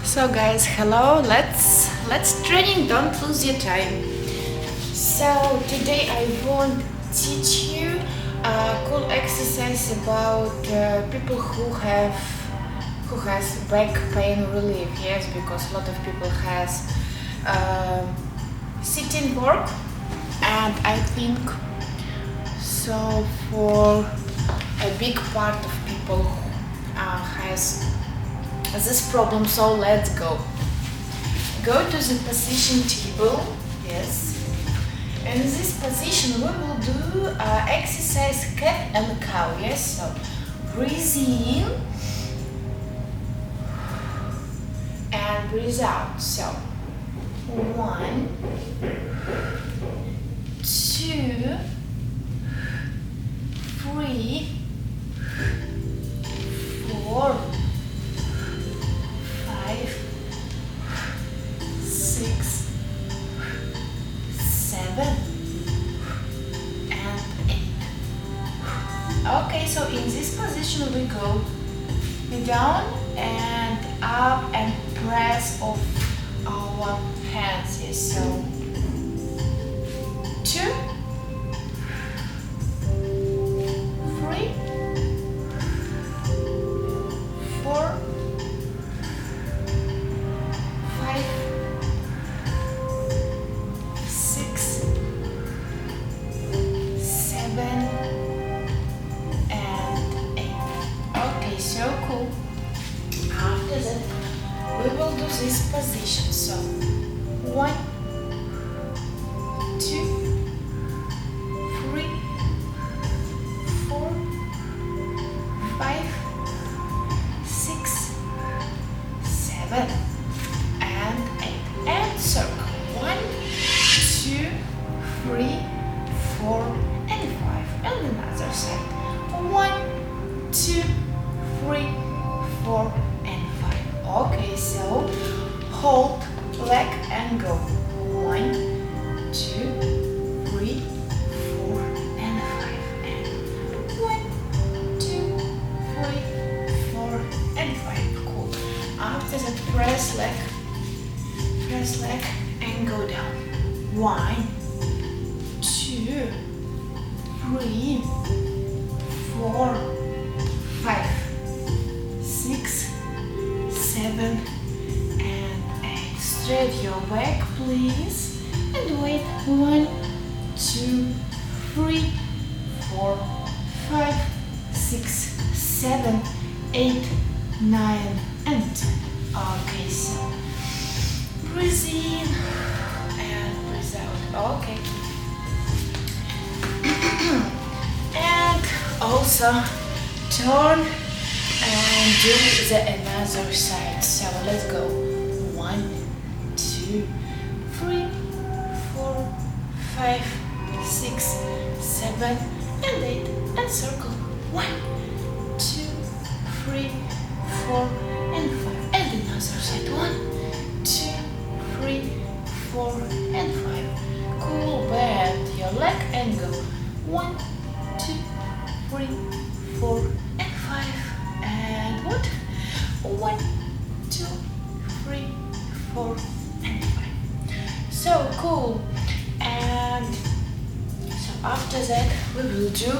So guys, hello. Let's training. Don't lose your time. So today I want to teach you a cool exercise about people who has back pain relief. Yes, because a lot of people has sitting work, and I think so for a big part of people has this problem. So let's go to the position table. Yes, in this position we will do exercise cat and cow. Yes, so breathe in and breathe out. So 1, 2, 3, 4, 5, 6, 7, and 8. Okay, so in this position we go down and up and press off our hands. Yes, so 2, 3, 4, 5, 6, 7, and 8. Okay, so cool. After that, we will do this position. So 1, 2, 3, 4, 5, 6, 7, and 8. And circle. 1, 2, 3, 4, and 5. And another side. 1, 2, 3, 4, and 5. Okay, so hold leg and go. 1, 2, 3, 4, and 5. And 1, 2, 3, 4, and 5. Cool. After that, press leg, and go down. 1, 2, 3, 4, 5, 6, 7, and 8. Straight your back, please, and wait. 1, 2, 3, 4, 5, 6, 7, 8, 9, and 10. Okay, so breathe in and breathe out. Okay. And also turn and do the another side. So let's go. 1, 2, 3, 4, 5, 6, 7, and 8. And circle. 1, 2, 3, 4, and 5. And another side. 1, 2, 3, 4, and 5. Cool. Bend your leg and go. 1, 2, 3, 4, and 5. And what? 1, 2, 3, 4, and 5. So cool. And so after that we will do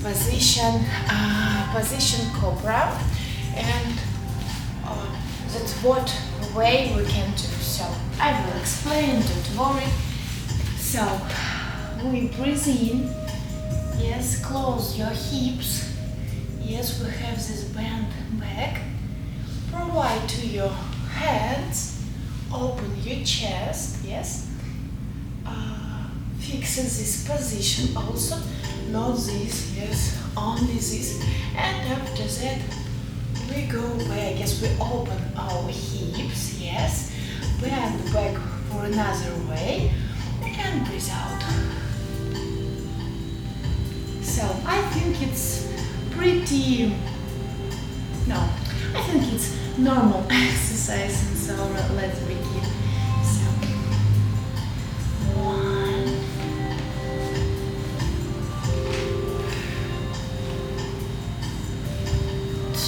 position Cobra, and that's what way we can do. So I will explain, don't worry. So we breathe in. Yes, close your hips. Yes, we have this bend back. Provide to your hands. Open your chest. Yes. Fix in this position also. Not this. Yes, only this. And after that, we go back. Yes, we open our hips. Yes. Bend back for another way. And breathe out. So I think it's I think it's normal exercise, and so let's begin. So 1, 2,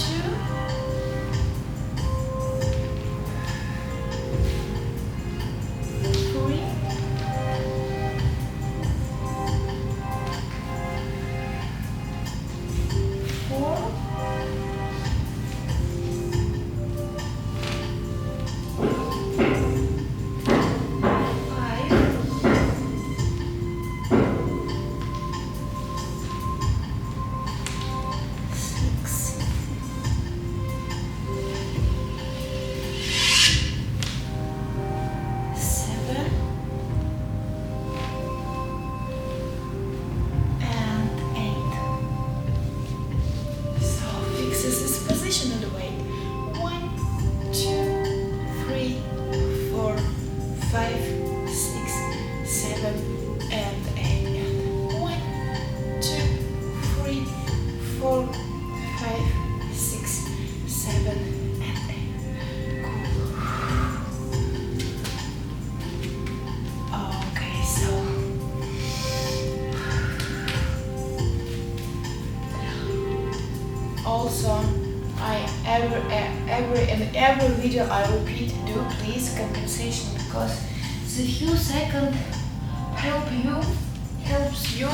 every video I repeat, do please compensation, because the few seconds helps you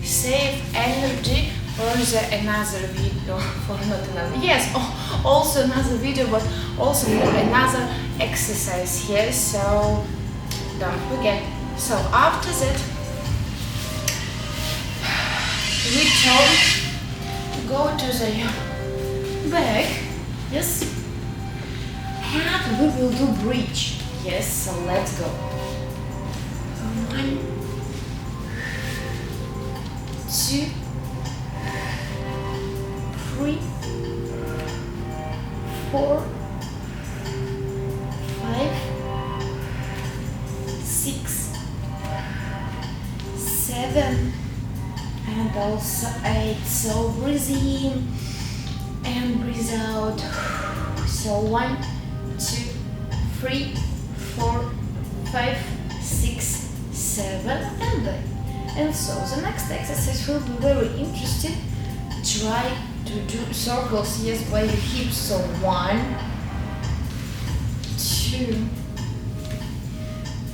save energy for another video, also another video, but also for another exercise. Yes, so don't forget. So after that, return, go to the back, yes, and we will do bridge. Yes, so let's go. 1, 2, 3, 4, 5, 6, 7, and also 8. So breathe in and breathe out. So 1, 2, 3, 4, 5, 6, 7, and 8. And so the next exercise will be very interesting. Try to do circles, yes, by your hips. So 1, 2,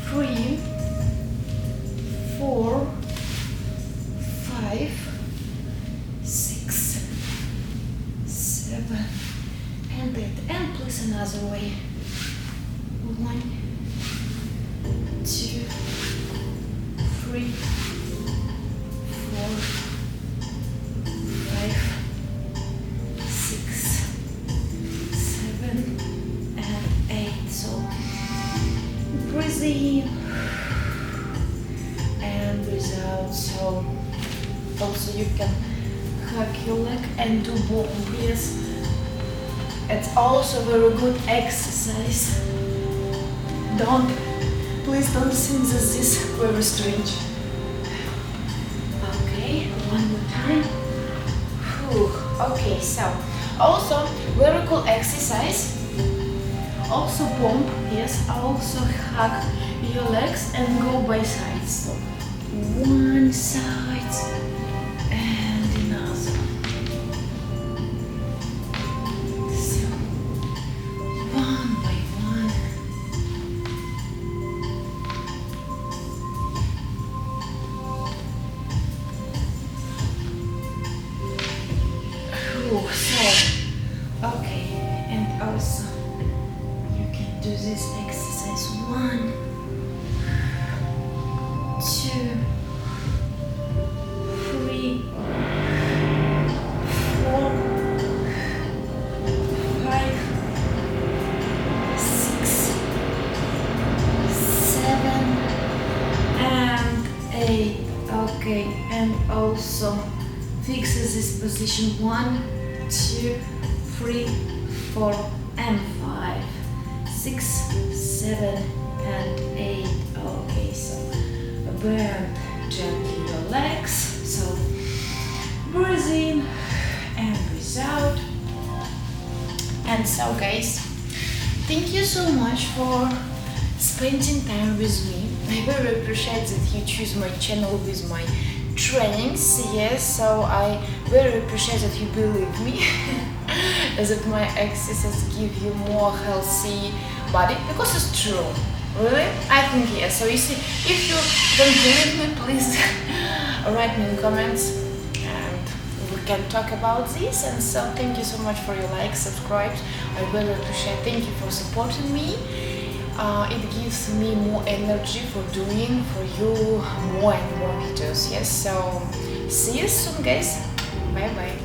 3, 4, 5, 6, 7, and 8. And please another way. 1, 2, 3, 4, 5, 6, 7, and 8. So breathe in and breathe out. So also you can hug your leg and do both. Yes, it's also very good exercise. Please don't think that this is very strange. Okay, one more time. Okay, so also very cool exercise. Also pump, yes, also hug your legs and go by sides. So one side and another. So one by one. So okay, and also you can do this exercise. 1, 2, 3, 4, 5, 6, 7, and 8. Okay, and also fix this position. 1, 2, 3, 4, and 5, 6, 7, and 8. Okay, so bend gently your legs. So breathe in and breathe out. And so guys, thank you so much for spending time with me. I very appreciate that you choose my channel with my trainings. Yes, so I very appreciate that you believe me that my exercises give you more healthy body, because it's true. Really? I think yes. So you see, if you don't believe me, please write me in comments and we can talk about this. And so thank you so much for your likes, subscribe. I really appreciate. Thank you for supporting me. It gives me more energy for doing for you more and more videos. Yes, so see you soon guys. Bye bye.